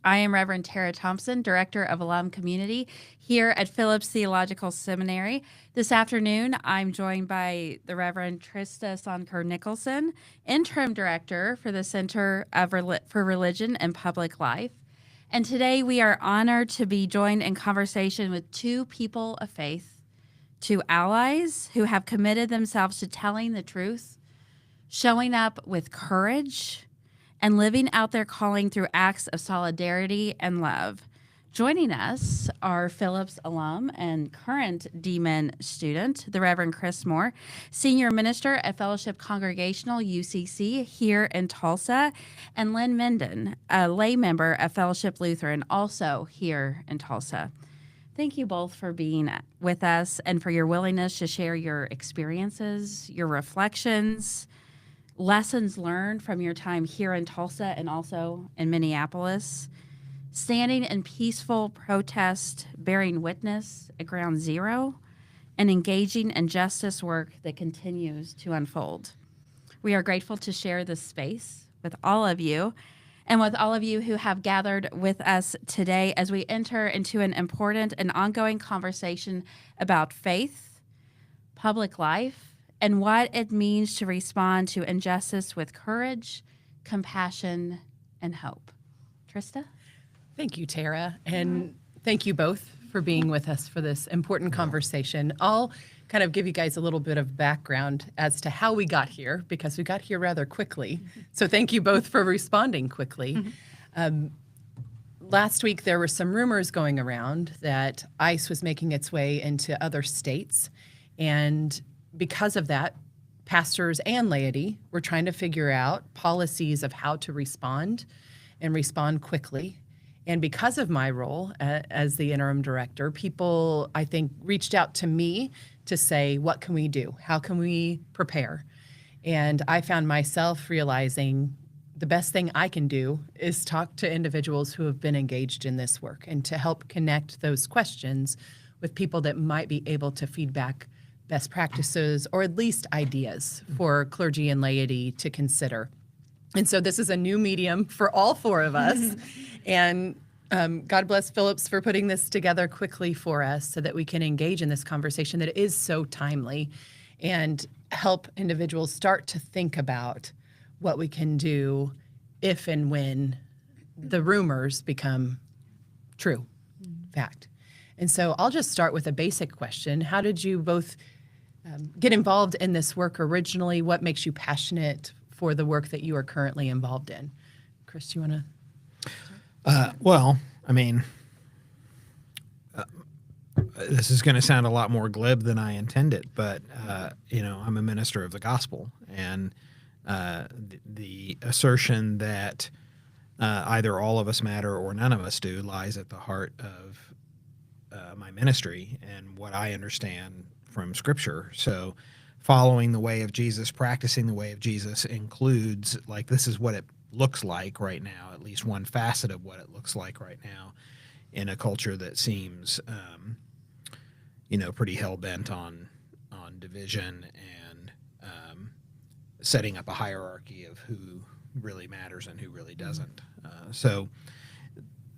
I am Reverend Tara Thompson, Director of Alum Community here at Phillips Theological Seminary. This afternoon, I'm joined by the Reverend Trista Sonker-Nicholson, Interim Director for the Center for Religion and Public Life. And today we are honored to be joined in conversation with two people of faith, two allies who have committed themselves to telling the truth, showing up with courage, and living out their calling through acts of solidarity and love. Joining us are Phillips alum and current D-Min student, the Reverend Chris Moore, Senior Minister at Fellowship Congregational, UCC, here in Tulsa, and Lynn Minden, a lay member at Fellowship Lutheran, also here in Tulsa. Thank you both for being with us and for your willingness to share your experiences, your reflections, lessons learned from your time here in Tulsa and also in Minneapolis, standing in peaceful protest, bearing witness at Ground Zero, and engaging in justice work that continues to unfold. We are grateful to share this space with all of you and with all of you who have gathered with us today as we enter into an important and ongoing conversation about faith, public life, and what it means to respond to injustice with courage, compassion, and hope. Trista? Thank you, Tara, and thank you both for being with us for this important conversation. I'll kind of give you guys a little bit of background as to how we got here, because we got here rather quickly. So thank you both for responding quickly. Last week, there were some rumors going around that ICE was making its way into other states, and because of that, pastors and laity were trying to figure out policies of how to respond and respond quickly. And because of my role as the interim director, people, I think, reached out to me to say, what can we do? How can we prepare? And I found myself realizing the best thing I can do is talk to individuals who have been engaged in this work and to help connect those questions with people that might be able to feedback best practices, or at least ideas for clergy and laity to consider. And so this is a new medium for all four of us. And God bless Phillips for putting this together quickly for us so that we can engage in this conversation that is so timely and help individuals start to think about what we can do if and when the rumors become true, fact. And so I'll just start with a basic question. How did you both get involved in this work originally? What makes you passionate for the work that you are currently involved in? Chris, do you want to? Well, I mean, this is going to sound a lot more glib than I intended, but, I'm a minister of the gospel, and the assertion that either all of us matter or none of us do lies at the heart of my ministry and what I understand from Scripture. So following the way of Jesus, practicing the way of Jesus includes, like, this is what it looks like right now, at least one facet of what it looks like right now in a culture that seems, pretty hell-bent on division and setting up a hierarchy of who really matters and who really doesn't. So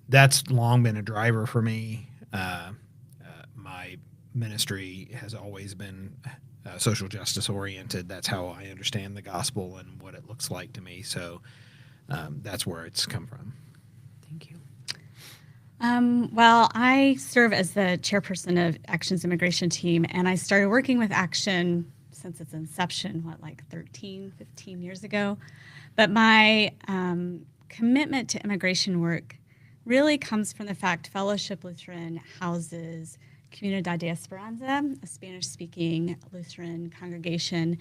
that's long been a driver for me. My ministry has always been social justice oriented. That's how I understand the gospel and what it looks like to me. So that's where it's come from. Thank you. Well, I serve as the chairperson of Action's immigration team, and I started working with Action since its inception, 13, 15 years ago. But my commitment to immigration work really comes from the fact Fellowship Lutheran houses Comunidad de Esperanza, a Spanish-speaking Lutheran congregation,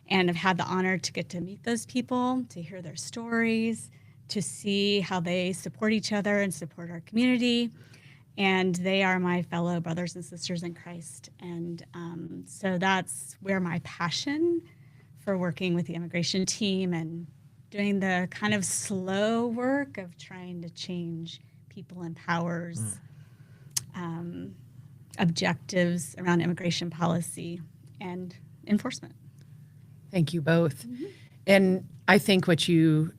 and I've had the honor to get to meet those people, to hear their stories, to see how they support each other and support our community. And they are my fellow brothers and sisters in Christ. And so that's where my passion for working with the immigration team and doing the kind of slow work of trying to change people and powers objectives around immigration policy and enforcement. Thank you both. Mm-hmm. And I think what you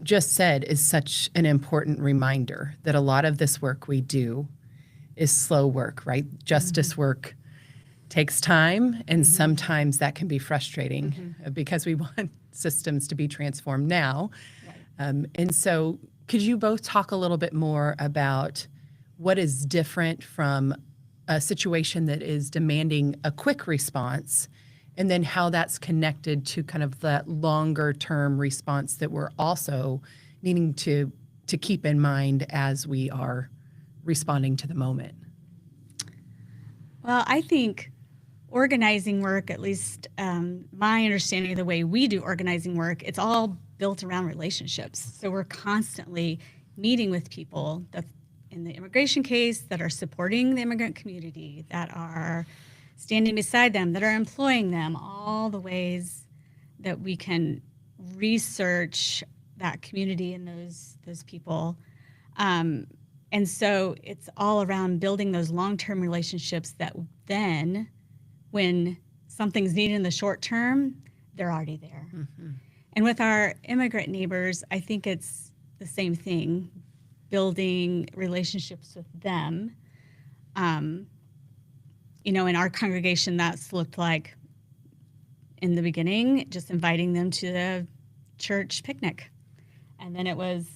just said is such an important reminder that a lot of this work we do is slow work, right? Justice work takes time, and sometimes that can be frustrating because we want systems to be transformed now. And so could you both talk a little bit more about what is different from a situation that is demanding a quick response, and then how that's connected to kind of that longer term response that we're also needing to keep in mind as we are responding to the moment? Well, I think organizing work, at least my understanding of the way we do organizing work, it's all built around relationships. So we're constantly meeting with people that, in the immigration case, that are supporting the immigrant community, that are standing beside them, that are employing them, all the ways that we can research that community and those people. And so it's all around building those long-term relationships that then, when something's needed in the short term, they're already there. And with our immigrant neighbors, I think it's the same thing, building relationships with them. In our congregation, that's looked like, in the beginning, just inviting them to the church picnic. And then it was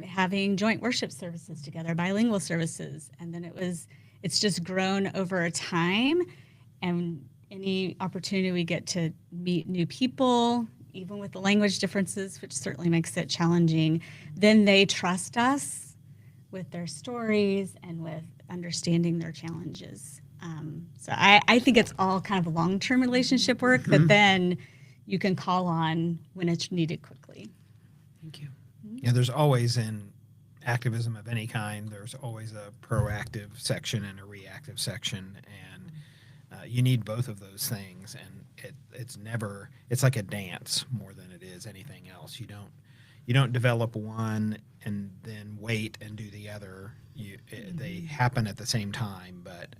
having joint worship services together, bilingual services. And then it's just grown over time. And any opportunity we get to meet new people, even with the language differences, which certainly makes it challenging, then they trust us with their stories and with understanding their challenges. So I think it's all kind of long-term relationship work that then you can call on when it's needed quickly. Thank you. Yeah, there's always, in activism of any kind, there's always a proactive section and a reactive section, and you need both of those things. And it's like a dance more than it is anything else. You don't develop one and then wait and do the other. They happen at the same time, but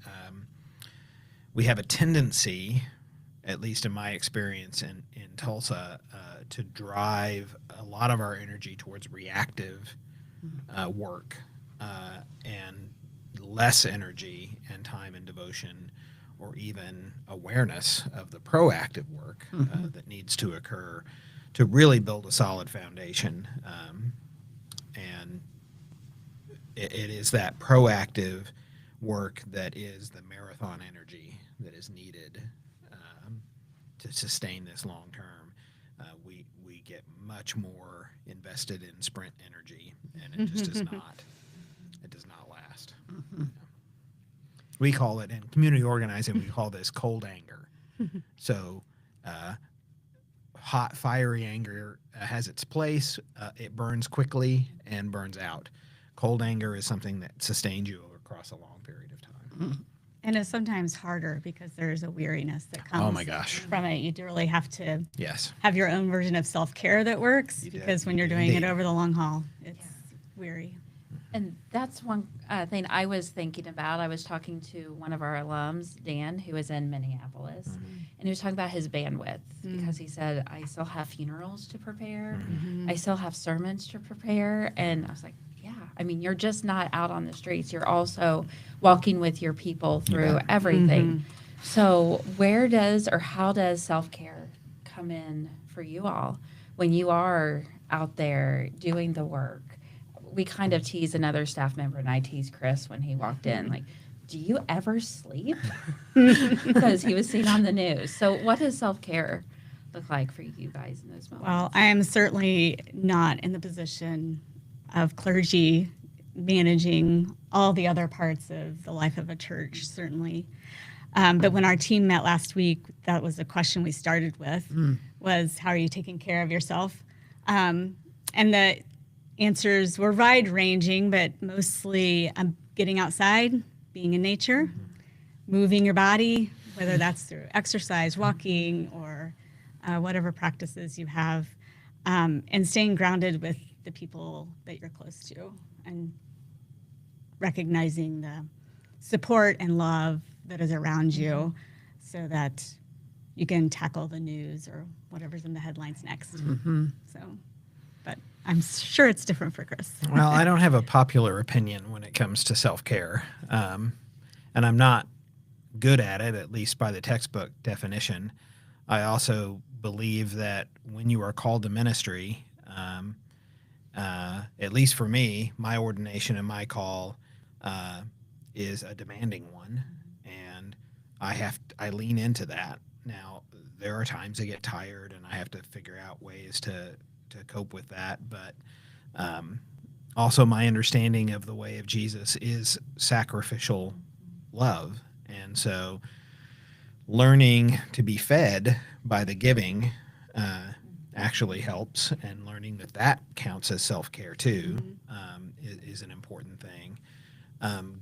we have a tendency, at least in my experience in Tulsa, to drive a lot of our energy towards reactive work and less energy and time and devotion, or even awareness of the proactive work that needs to occur to really build a solid foundation. And it is that proactive work that is the marathon energy that is needed to sustain this long term. We get much more invested in sprint energy, and it just does not. It does not last. We call it, in community organizing, we call this cold anger. So hot, fiery anger has its place. It burns quickly and burns out. Cold anger is something that sustains you across a long period of time. And it's sometimes harder because there's a weariness that comes Oh my gosh. from it. You do really have to Yes. have your own version of self-care that works, You do. because when You you're do doing it indeed. over the long haul, it's weary. And that's one thing I was thinking about. I was talking to one of our alums, Dan, who is in Minneapolis, and he was talking about his bandwidth because he said, I still have funerals to prepare. I still have sermons to prepare. And I was like, yeah, I mean, you're just not out on the streets. You're also walking with your people through everything. So how does self-care come in for you all when you are out there doing the work? We kind of tease another staff member, and I teased Chris when he walked in, like, do you ever sleep? Because he was seen on the news. So what does self-care look like for you guys in those moments? Well, I am certainly not in the position of clergy managing all the other parts of the life of a church, certainly. But when our team met last week, that was a question we started with, was how are you taking care of yourself? And the answers were wide-ranging, but mostly getting outside, being in nature, moving your body, whether that's through exercise, walking, or whatever practices you have, and staying grounded with the people that you're close to, and recognizing the support and love that is around you so that you can tackle the news or whatever's in the headlines next. So, but I'm sure it's different for Chris. Well, I don't have a popular opinion when it comes to self-care. And I'm not good at least by the textbook definition. I also believe that when you are called to ministry, at least for me, my ordination and my call is a demanding one, and I lean into that. Now, there are times I get tired, and I have to figure out ways to cope with that. But also, my understanding of the way of Jesus is sacrificial love, and so learning to be fed by the giving actually helps, and learning that counts as self-care too is an important thing.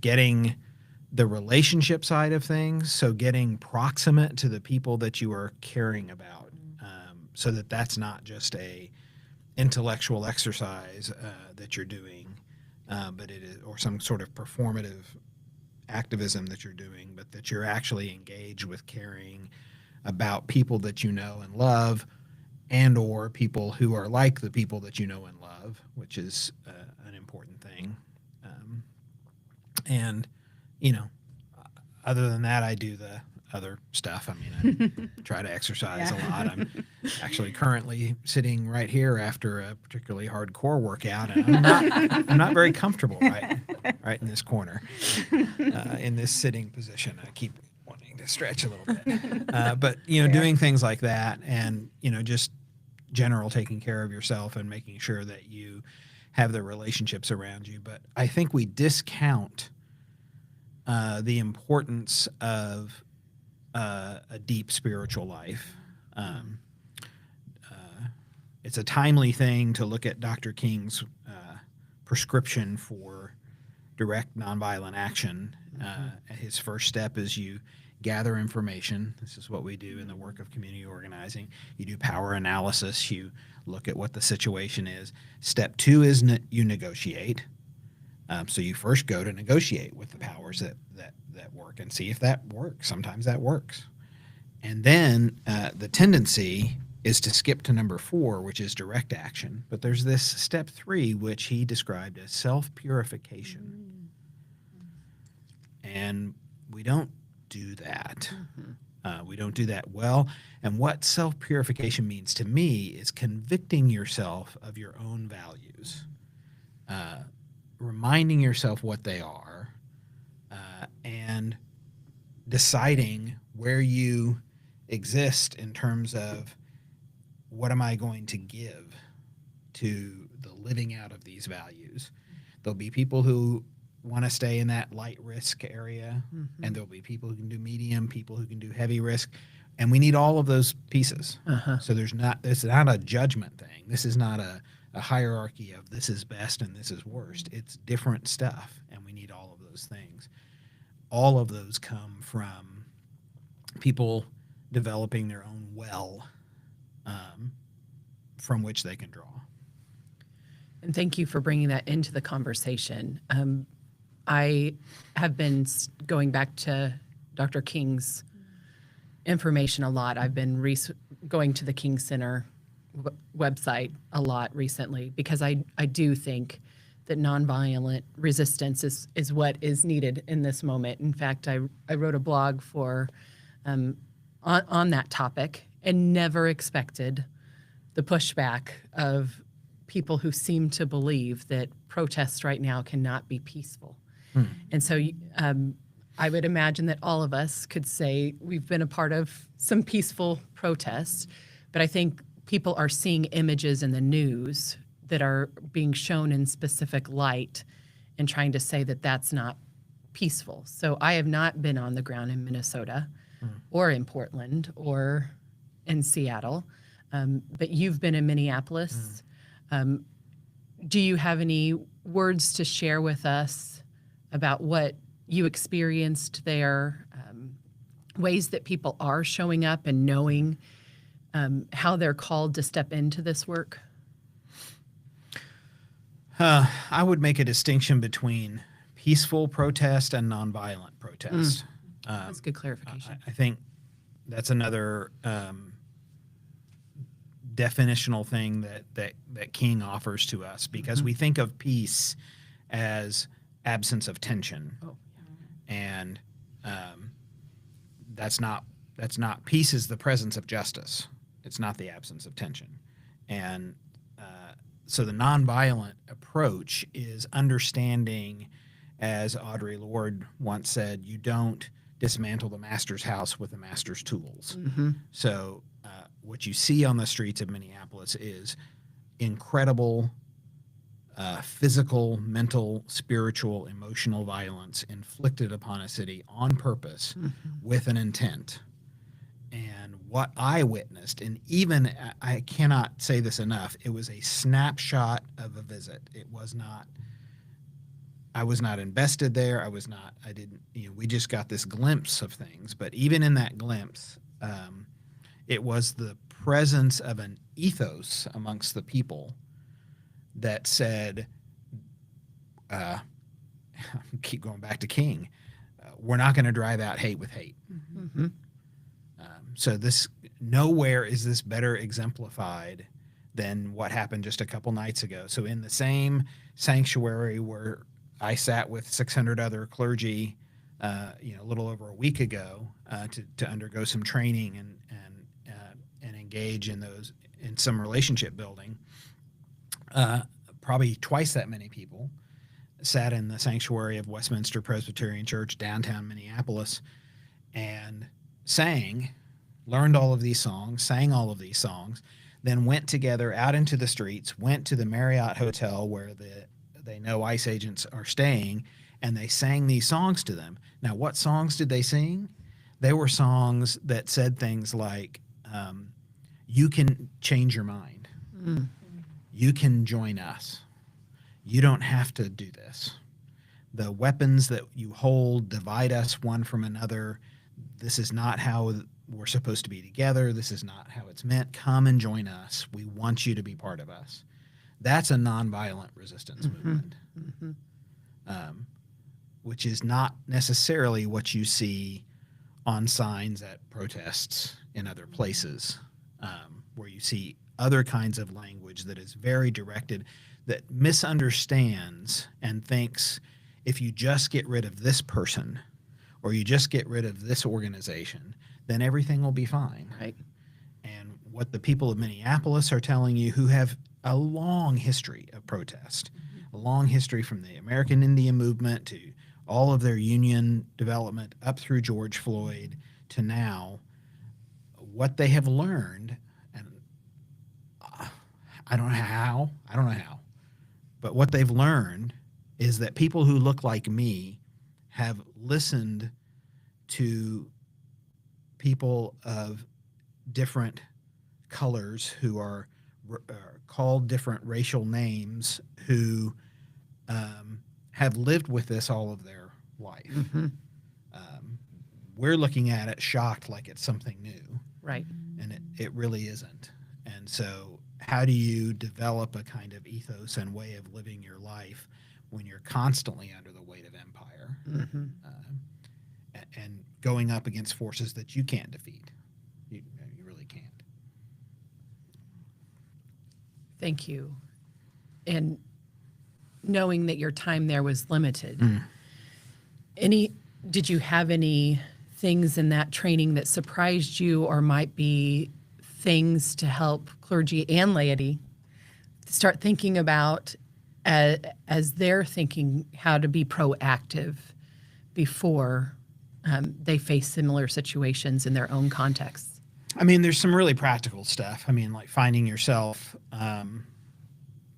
Getting the relationship side of things, so getting proximate to the people that you are caring about, so that's not just a intellectual exercise that you're doing, but it is, or some sort of performative activism that you're doing, but that you're actually engaged with caring about people that you know and love, and or people who are like the people that you know and love, which is an important thing. And, other than that, I do the other stuff. I mean, I try to exercise a lot. I'm actually currently sitting right here after a particularly hardcore workout, and I'm not very comfortable right in this corner, in this sitting position. I keep wanting to stretch a little bit, but doing things like that, and just general taking care of yourself and making sure that you have the relationships around you. But I think we discount the importance of a deep spiritual life. It's a timely thing to look at Dr. King's prescription for direct nonviolent action. His first step is you gather information. This is what we do in the work of community organizing. You do power analysis. You look at what the situation is. Step 2 is you negotiate. So you first go to negotiate with the powers that work and see if that works. Sometimes that works. And then the tendency is to skip to number 4, which is direct action. But there's this step 3, which he described as self-purification. And we don't do that. We don't do that well. And what self-purification means to me is convicting yourself of your own values, reminding yourself what they are, and deciding where you exist in terms of what am I going to give to the living out of these values. There'll be people who want to stay in that light risk area, and there'll be people who can do medium, people who can do heavy risk, and we need all of those pieces. So it's not a judgment thing. This is not a hierarchy of this is best and this is worst. It's different stuff, and we need all of those things. All of those come from people developing their own well from which they can draw. And thank you for bringing that into the conversation. I have been going back to Dr. King's information a lot. I've been going to the King Center website a lot recently, because I do think that nonviolent resistance is what is needed in this moment. In fact, I wrote a blog for on that topic, and never expected the pushback of people who seem to believe that protests right now cannot be peaceful. And so I would imagine that all of us could say we've been a part of some peaceful protests, but I think people are seeing images in the news that are being shown in specific light and trying to say that that's not peaceful. So I have not been on the ground in Minnesota or in Portland or in Seattle, but you've been in Minneapolis. Do you have any words to share with us about what you experienced there, ways that people are showing up and knowing how they're called to step into this work? I would make a distinction between peaceful protest and nonviolent protest. That's good clarification. I think that's another definitional thing that King offers to us, because we think of peace as absence of tension. Oh, And that's not peace is the presence of justice. It's not the absence of tension. And so the nonviolent approach is understanding, as Audre Lorde once said, you don't dismantle the master's house with the master's tools. So what you see on the streets of Minneapolis is incredible physical, mental, spiritual, emotional violence inflicted upon a city on purpose with an intent. And what I witnessed, and even I cannot say this enough, it was a snapshot of a visit. I was not invested there. We just got this glimpse of things. But even in that glimpse, it was the presence of an ethos amongst the people that said, keep going back to King, we're not going to drive out hate with hate. So nowhere is this better exemplified than what happened just a couple nights ago. So in the same sanctuary where I sat with 600 other clergy, a little over a week ago, to undergo some training and engage in some relationship building, probably twice that many people sat in the sanctuary of Westminster Presbyterian Church, downtown Minneapolis, and learned all of these songs, sang all of these songs, then went together out into the streets, went to the Marriott Hotel where they know ICE agents are staying, and they sang these songs to them. Now, what songs did they sing? They were songs that said things like, you can change your mind. You can join us. You don't have to do this. The weapons that you hold divide us one from another. This is not how we're supposed to be together. This is not how it's meant. Come and join us. We want you to be part of us. That's a nonviolent resistance movement, which is not necessarily what you see on signs at protests in other places, where you see other kinds of language that is very directed, that misunderstands and thinks if you just get rid of this person or you just get rid of this organization, then everything will be fine. Right. And what the people of Minneapolis are telling you, who have a long history of protest, a long history from the American Indian movement to all of their union development up through George Floyd to now, what they have learned, and I don't know how, but what they've learned is that people who look like me have listened to people of different colors who are called different racial names, who have lived with this all of their life. We're looking at it shocked like it's something new. Right. And it really isn't. And so how do you develop a kind of ethos and way of living your life when you're constantly under the weight of empire and going up against forces that you can't defeat? You really can't. Thank you. And knowing that your time there was limited, did you have any things in that training that surprised you, or might be things to help clergy and laity start thinking about as they're thinking how to be proactive before they face similar situations in their own contexts? I mean, there's some really practical stuff. I mean, like finding yourself.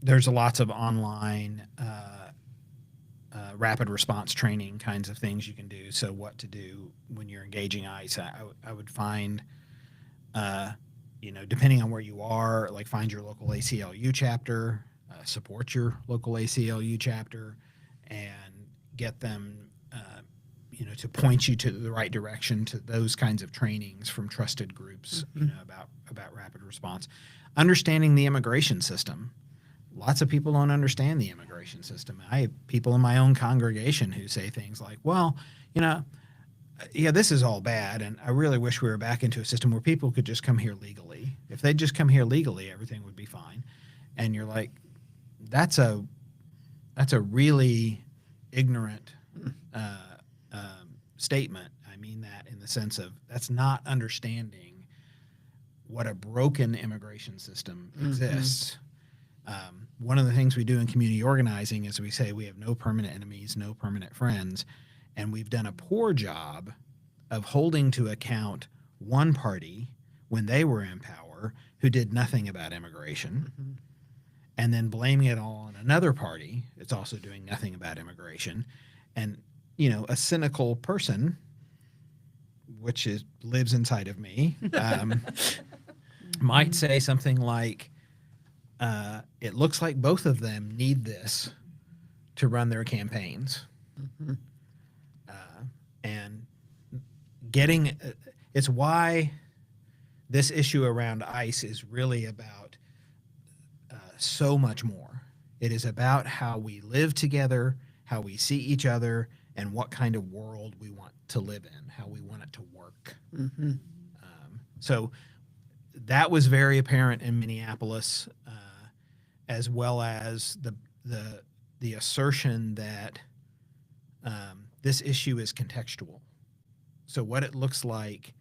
There's lots of online rapid response training kinds of things you can do. So what to do when you're engaging ICE. I would find, depending on where you are, like find your local ACLU chapter, support your local ACLU chapter, and get them, to point you to the right direction to those kinds of trainings from trusted groups, about rapid response. Understanding the immigration system. Lots of people don't understand the immigration system. I have people in my own congregation who say things like, well, yeah, this is all bad, and I really wish we were back into a system where people could just come here legally. If they'd just come here legally, everything would be fine. And you're like, that's a really ignorant statement. I mean that in the sense of that's not understanding what a broken immigration system exists. One of the things we do in community organizing is we say we have no permanent enemies, no permanent friends, and we've done a poor job of holding to account one party when they were in power who did nothing about immigration, and then blaming it all on another party that's also doing nothing about immigration. And, a cynical person, which lives inside of me, might say something like, it looks like both of them need this to run their campaigns. And getting it's why this issue around ICE is really about so much more. It is about how we live together, how we see each other, and what kind of world we want to live in, how we want it to work. So that was very apparent in Minneapolis, as well as the assertion that this issue is contextual. So what it looks like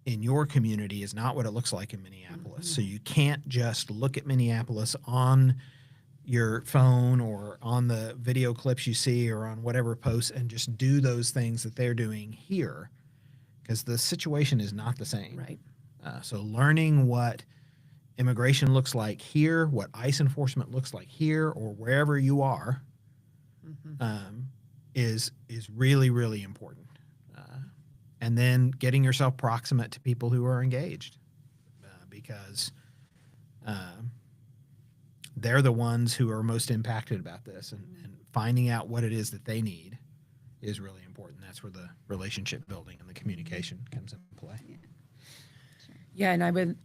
in your community is not what it looks like in Minneapolis. So you can't just look at Minneapolis on your phone or on the video clips you see or on whatever posts and just do those things that they're doing here, because the situation is not the same. Right. So learning what immigration looks like here, what ICE enforcement looks like here, or wherever you are, is really, really important. And then getting yourself proximate to people who are engaged, because they're the ones who are most impacted about this, and finding out what it is that they need is really important. That's where the relationship building and the communication comes into play. Yeah, and I would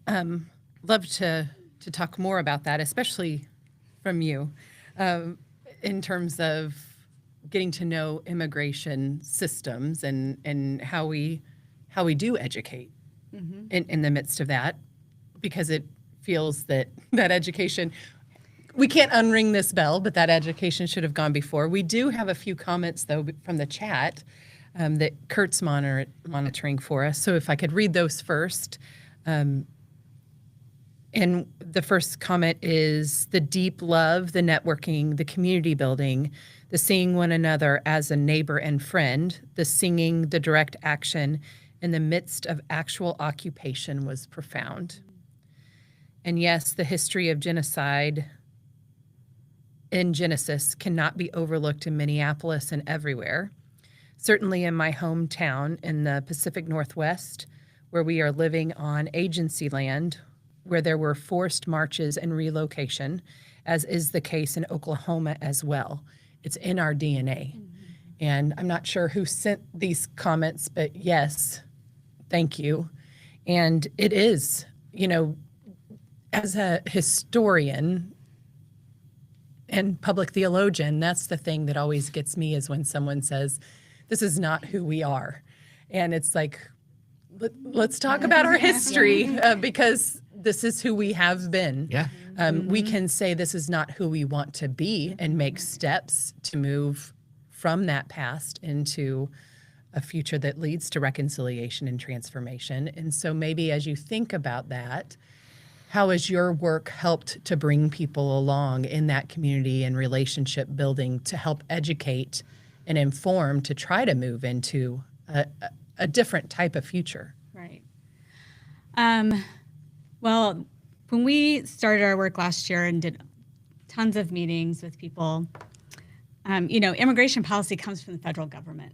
love to talk more about that, especially from you, in terms of getting to know immigration systems and how we do educate in the midst of that, because it feels that education, we can't unring this bell, but that education should have gone before. We do have a few comments, though, from the chat that Kurt's monitoring for us. So if I could read those first. And the first comment is the deep love, the networking, the community building, the seeing one another as a neighbor and friend, the singing, the direct action in the midst of actual occupation was profound. And yes, the history of genocide in Genesis cannot be overlooked in Minneapolis and everywhere. Certainly in my hometown in the Pacific Northwest, where we are living on agency land, where there were forced marches and relocation, as is the case in Oklahoma as well. It's in our DNA. And I'm not sure who sent these comments, but yes, thank you. And it is, as a historian and public theologian, that's the thing that always gets me, is when someone says, this is not who we are. And it's like, let's talk about our history, because this is who we have been. Yeah. We can say this is not who we want to be and make steps to move from that past into a future that leads to reconciliation and transformation. And so maybe as you think about that, how has your work helped to bring people along in that community and relationship building to help educate and inform to try to move into a different type of future? Right. Well, when we started our work last year and did tons of meetings with people, immigration policy comes from the federal government.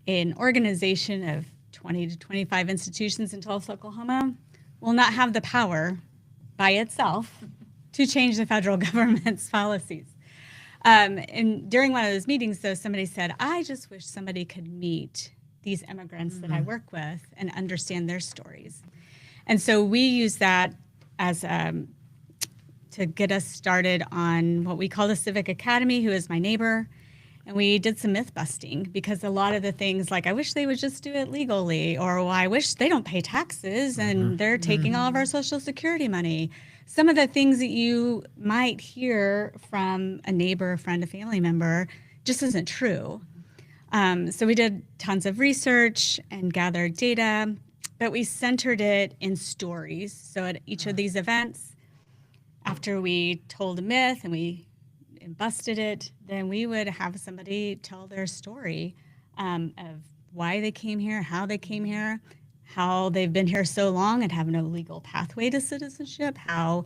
An organization of 20 to 25 institutions in Tulsa, Oklahoma will not have the power by itself to change the federal government's policies. And during one of those meetings, though, somebody said, I just wish somebody could meet these immigrants that I work with and understand their stories. And so we use that as to get us started on what we call the Civic Academy, who is my neighbor. And we did some myth busting because a lot of the things like, I wish they would just do it legally, or well, I wish they don't pay taxes and they're taking all of our Social Security money. Some of the things that you might hear from a neighbor, a friend, a family member just isn't true. So we did tons of research and gathered data, but we centered it in stories. So at each of these events, after we told a myth and we busted it, then we would have somebody tell their story of why they came here, how they came here, how they've been here so long and have no legal pathway to citizenship, how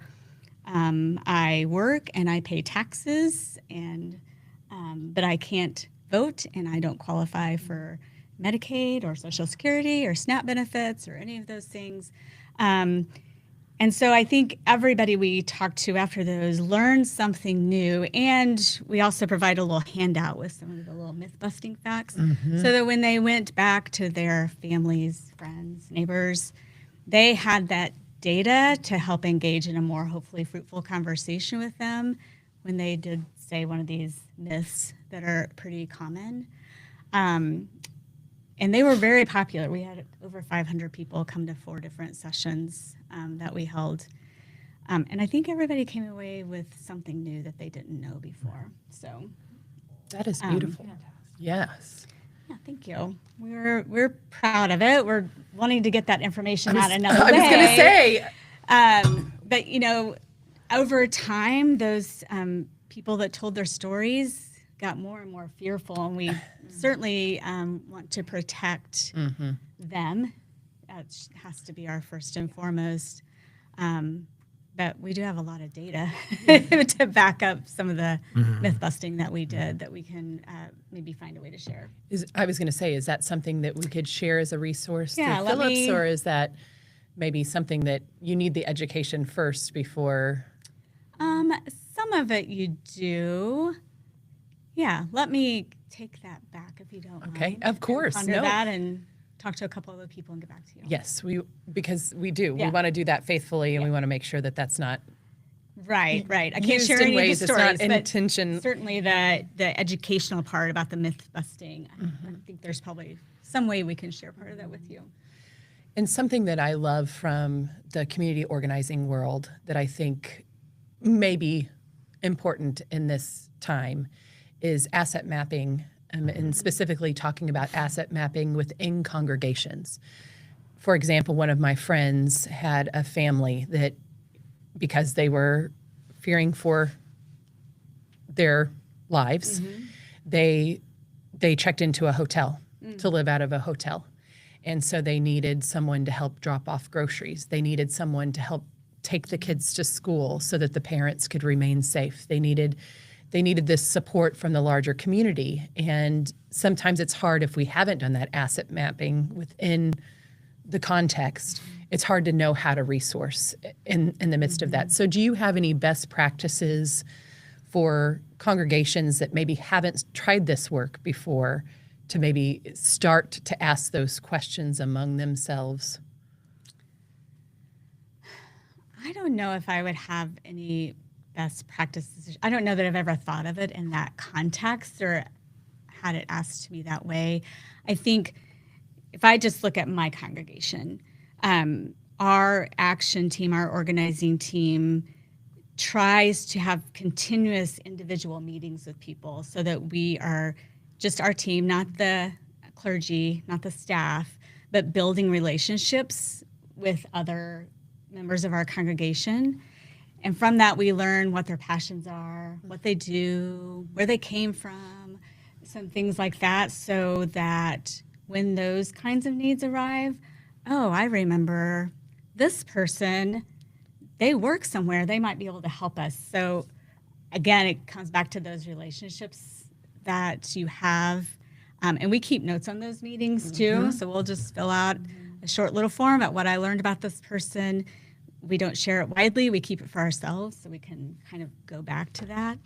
I work and I pay taxes, and but I can't vote and I don't qualify for Medicaid or Social Security or SNAP benefits or any of those things. And so I think everybody we talked to after those learned something new. And we also provide a little handout with some of the little myth-busting facts so that when they went back to their families, friends, neighbors, they had that data to help engage in a more hopefully fruitful conversation with them when they did say one of these myths that are pretty common. And they were very popular. We had over 500 people come to 4 different sessions that we held. And I think everybody came away with something new that they didn't know before. So That is beautiful. Yes. yeah, thank you. We're proud of it. We're wanting to get that information out another way. I was going to say. But, you know, over time, those people that told their stories got more and more fearful, and we certainly want to protect them. That has to be our first and foremost. But we do have a lot of data to back up some of the myth busting that we did that we can maybe find a way to share. I was going to say, is that something that we could share as a resource Yeah, through let Phillips, me- or is that maybe something that you need the education first before? Some of it you do. Yeah, let me take that back if you don't mind. Okay, of course. Ponder No. that and talk to a couple other people and get back to you. Yes, because we do. Yeah. We want to do that faithfully, and we want to make sure that that's not Right. I can't used share in any ways of the it's not stories, but intention. certainly the educational part about the myth busting. I think there's probably some way we can share part of that with you. And something that I love from the community organizing world that I think may be important in this time is asset mapping, and specifically talking about asset mapping within congregations. For example, one of my friends had a family that, because they were fearing for their lives, they checked into a hotel to live out of a hotel. And so they needed someone to help drop off groceries. They needed someone to help take the kids to school so that the parents could remain safe. They needed this support from the larger community. And sometimes it's hard if we haven't done that asset mapping within the context. It's hard to know how to resource in the midst of that. So do you have any best practices for congregations that maybe haven't tried this work before to maybe start to ask those questions among themselves? I don't know if I would have any best practices. I don't know that I've ever thought of it in that context or had it asked to me that way. I think if I just look at my congregation, our action team, our organizing team tries to have continuous individual meetings with people so that we are just our team, not the clergy, not the staff, but building relationships with other members of our congregation. And from that, we learn what their passions are, what they do, where they came from, some things like that, so that when those kinds of needs arrive, oh, I remember this person, they work somewhere, they might be able to help us. So again, it comes back to those relationships that you have. And we keep notes on those meetings too. So we'll just fill out a short little form about what I learned about this person. We don't share it widely. We keep it for ourselves so we can kind of go back to that.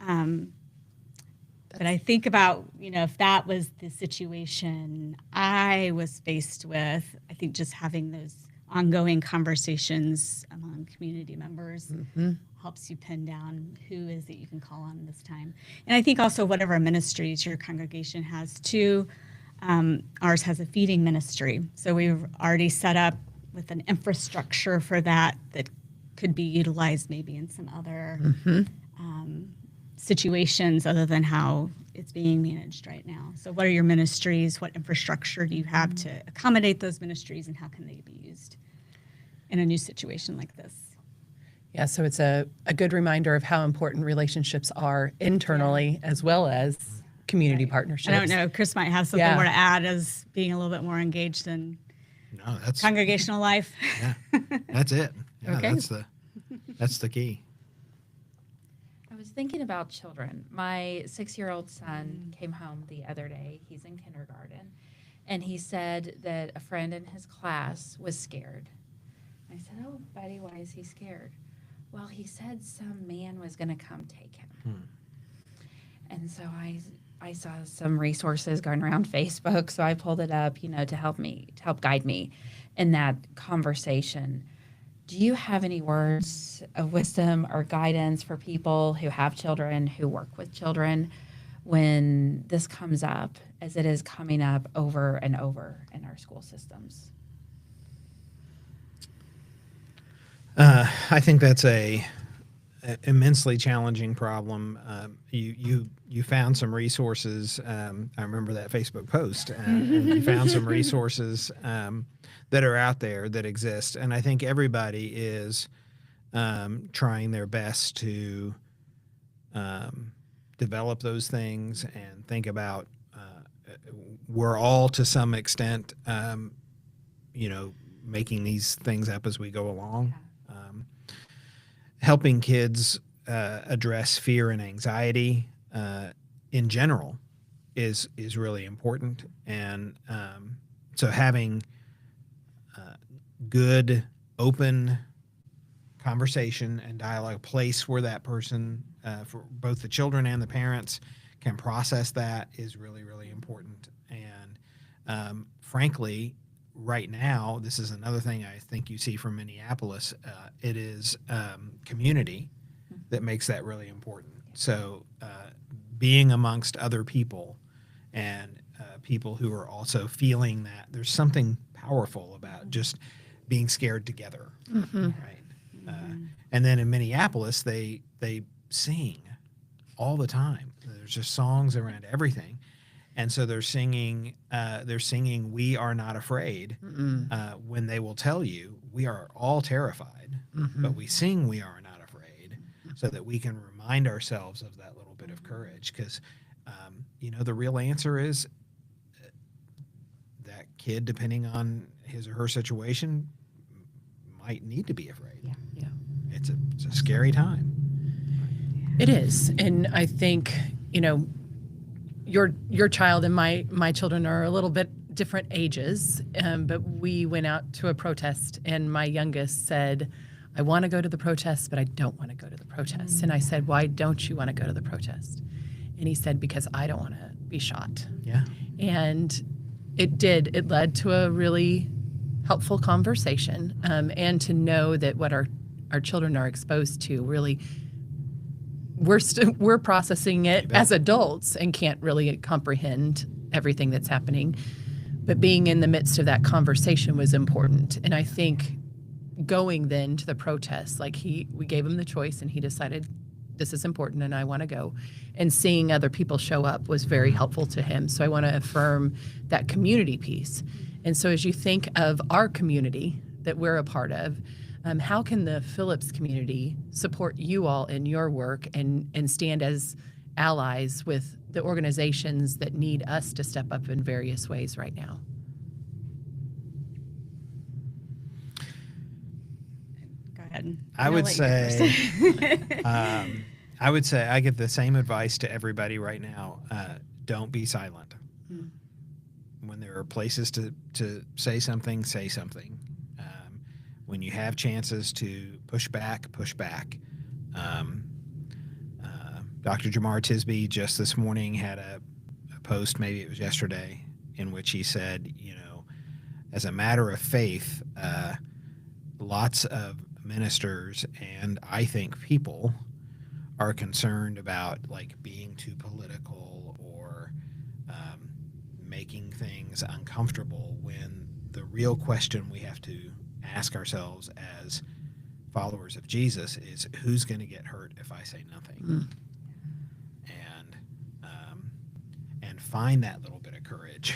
But I think about, if that was the situation I was faced with, I think just having those ongoing conversations among community members. Helps you pin down who is that you can call on this time. And I think also whatever ministries your congregation has too. Ours has a feeding ministry. So we've already set up with an infrastructure for that could be utilized maybe in some other situations other than how it's being managed right now. So what are your ministries? What infrastructure do you have to accommodate those ministries, and how can they be used in a new situation like this? Yeah, so it's a good reminder of how important relationships are internally as well as community partnerships. I don't know. Chris might have something more to add as being a little bit more engaged in No, that's congregational life. yeah, that's it. Yeah, Okay. that's the key. I was thinking about children. My 6-year-old son came home the other day. He's in kindergarten. And he said that a friend in his class was scared. I said, "Oh, buddy, why is he scared?" Well, he said some man was going to come take him. And so I saw some resources going around Facebook, so I pulled it up, to help guide me in that conversation. Do you have any words of wisdom or guidance for people who have children, who work with children, when this comes up, as it is coming up over and over in our school systems? I think that's a immensely challenging problem. You found some resources. I remember that Facebook post, and you found some resources that are out there that exist, and I think everybody is trying their best to develop those things and think about. We're all to some extent, making these things up as we go along. Helping kids address fear and anxiety in general is really important, and so having good, open conversation and dialogue, a place where that person, for both the children and the parents, can process that is really, really important. And frankly, right now, this is another thing I think you see from Minneapolis. It is community that makes that really important. So being amongst other people and people who are also feeling that there's something powerful about just being scared together, right? And then in Minneapolis, they sing all the time. There's just songs around everything. And so they're singing, "We Are Not Afraid," when they will tell you, we are all terrified, but we sing "We Are Not Afraid" so that we can remind ourselves of that little bit of courage. Because, the real answer is that kid, depending on his or her situation, might need to be afraid. Yeah. It's a scary time. It is. And I think, your child and my children are a little bit different ages, but we went out to a protest, and my youngest said, "I want to go to the protest, but I don't want to go to the protest." And I said, "Why don't you want to go to the protest?" And he said, "Because I don't want to be shot." Yeah. And it led to a really helpful conversation, and to know that what our children are exposed to, really, we're processing it as adults and can't really comprehend everything that's happening. But being in the midst of that conversation was important. And I think going then to the protest, we gave him the choice, and he decided, this is important and I want to go. And seeing other people show up was very helpful to him. So I want to affirm that community piece. And so as you think of our community that we're a part of, how can the Phillips community support you all in your work and stand as allies with the organizations that need us to step up in various ways right now? Go ahead. I would say I give the same advice to everybody right now. Don't be silent. When there are places to say something, say something. When you have chances to push back, push back. Dr. Jamar Tisby just this morning had a post, maybe it was yesterday, in which he said, as a matter of faith, lots of ministers and I think people are concerned about like being too political or making things uncomfortable, when the real question we have to ask ourselves as followers of Jesus is, who's going to get hurt if I say nothing? And find that little bit of courage.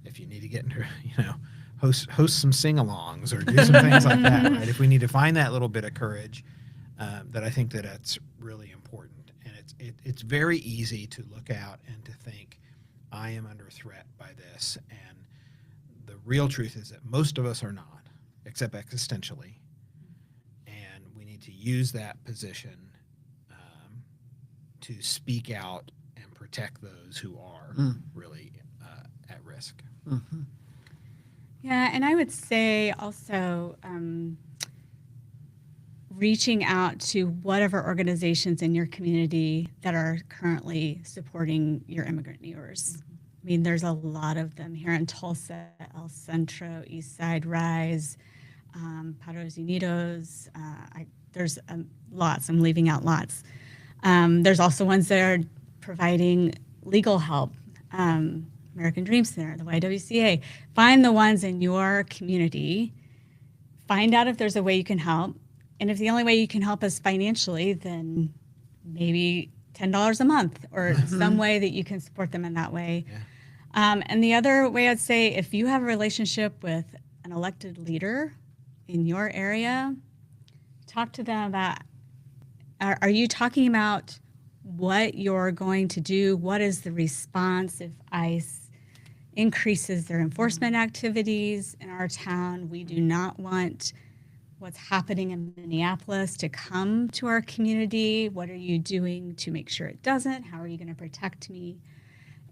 If you need to get into, host some sing-alongs or do some things like that, right? If we need to find that little bit of courage, that I think that that's really important. And it's very easy to look out and to think, I am under threat by this. And the real truth is that most of us are not, except existentially. And we need to use that position to speak out and protect those who are really at risk. Mm-hmm. Yeah, and I would say also reaching out to whatever organizations in your community that are currently supporting your immigrant neighbors. I mean, there's a lot of them here in Tulsa, El Centro, Eastside Rise, Padres Unidos. There's lots. I'm leaving out lots. There's also ones that are providing legal help. American Dream Center, the YWCA. Find the ones in your community. Find out if there's a way you can help. And if the only way you can help is financially, then maybe $10 a month or some way that you can support them in that way. Yeah. And the other way I'd say, if you have a relationship with an elected leader in your area, talk to them about, are you talking about what you're going to do? What is the response if ICE increases their enforcement activities in our town? We do not want what's happening in Minneapolis to come to our community. What are you doing to make sure it doesn't? How are you going to protect me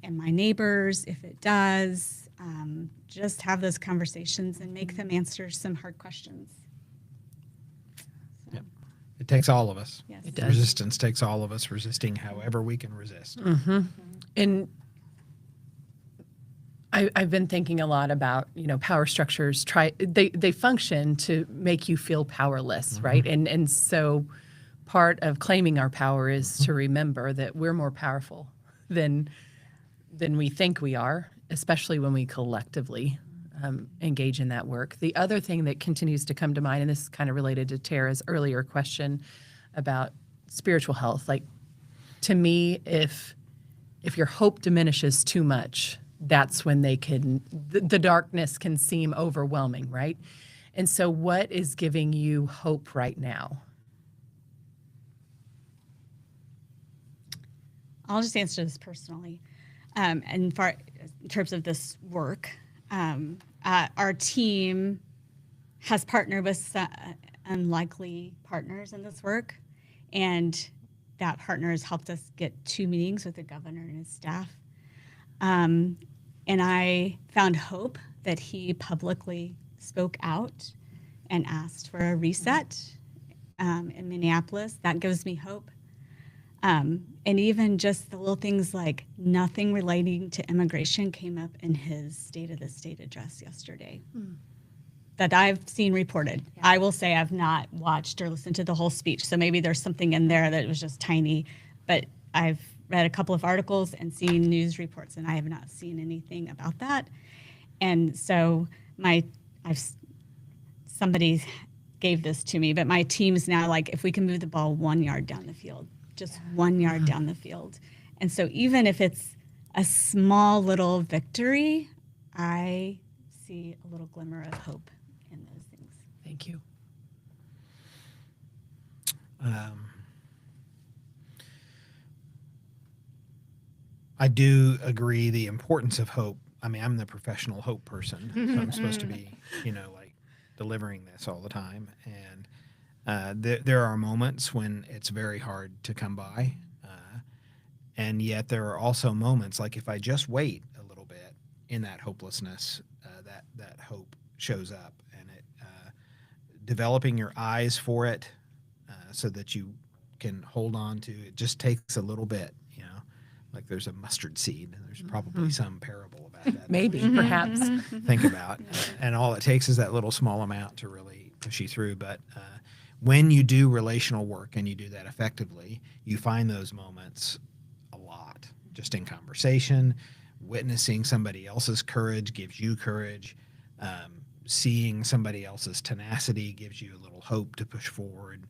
and my neighbors if it does? Just have those conversations and make them answer some hard questions. Yep. It takes all of us. Yes. It does. Resistance takes all of us resisting however we can resist. Mm-hmm. And I've been thinking a lot about, power structures. They function to make you feel powerless, right? And so part of claiming our power is to remember that we're more powerful than we think we are, especially when we collectively engage in that work. The other thing that continues to come to mind, and this is kind of related to Tara's earlier question about spiritual health, like, to me, if your hope diminishes too much, that's when the darkness can seem overwhelming, right? And so what is giving you hope right now? I'll just answer this personally. In terms of this work, our team has partnered with unlikely partners in this work, and that partner has helped us get 2 meetings with the governor and his staff. And I found hope that he publicly spoke out and asked for a reset in Minneapolis. That gives me hope. And even just the little things like nothing relating to immigration came up in his State of the State address yesterday that I've seen reported. Yeah. I will say I've not watched or listened to the whole speech, so maybe there's something in there that was just tiny, but I've read a couple of articles and seen news reports, and I have not seen anything about that. And so somebody gave this to me, but my team's now like, if we can move the ball 1 yard down the field, just 1 yard down the field. And so even if it's a small little victory, I see a little glimmer of hope in those things. Thank you. I do agree the importance of hope. I mean, I'm the professional hope person, so I'm supposed to be, like delivering this all the time. And there are moments when it's very hard to come by. And yet there are also moments, like if I just wait a little bit in that hopelessness, that hope shows up. And it developing your eyes for it so that you can hold on to it just takes a little bit. Like there's a mustard seed. There's probably some parable about that. Maybe, perhaps. Think about. And all it takes is that little small amount to really push you through. But when you do relational work and you do that effectively, you find those moments a lot, just in conversation. Witnessing somebody else's courage gives you courage. Seeing somebody else's tenacity gives you a little hope to push forward.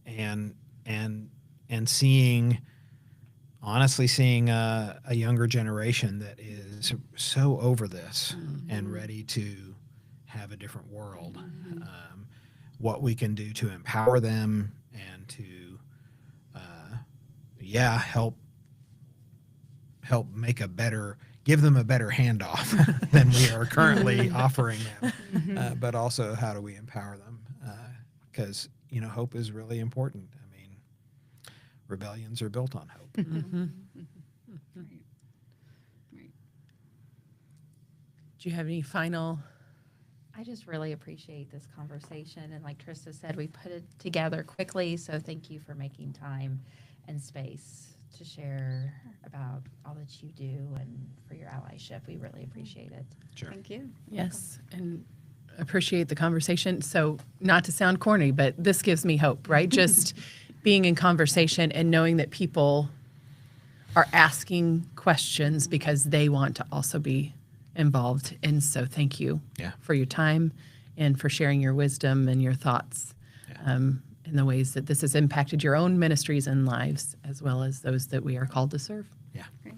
And seeing, honestly, seeing a younger generation that is so over this and ready to have a different world. What we can do to empower them and to, help make give them a better handoff than we are currently offering them. But also, how do we empower them? Because, hope is really important. I mean, rebellions are built on hope. Right. Do you have any final? I just really appreciate this conversation. And like Trista said, we put it together quickly. So thank you for making time and space to share about all that you do and for your allyship. We really appreciate it. Sure. Thank you. Yes, and appreciate the conversation. So not to sound corny, but this gives me hope, right? Just being in conversation and knowing that people are asking questions because they want to also be involved. And so thank you for your time and for sharing your wisdom and your thoughts in the ways that this has impacted your own ministries and lives, as well as those that we are called to serve. Yeah. Great.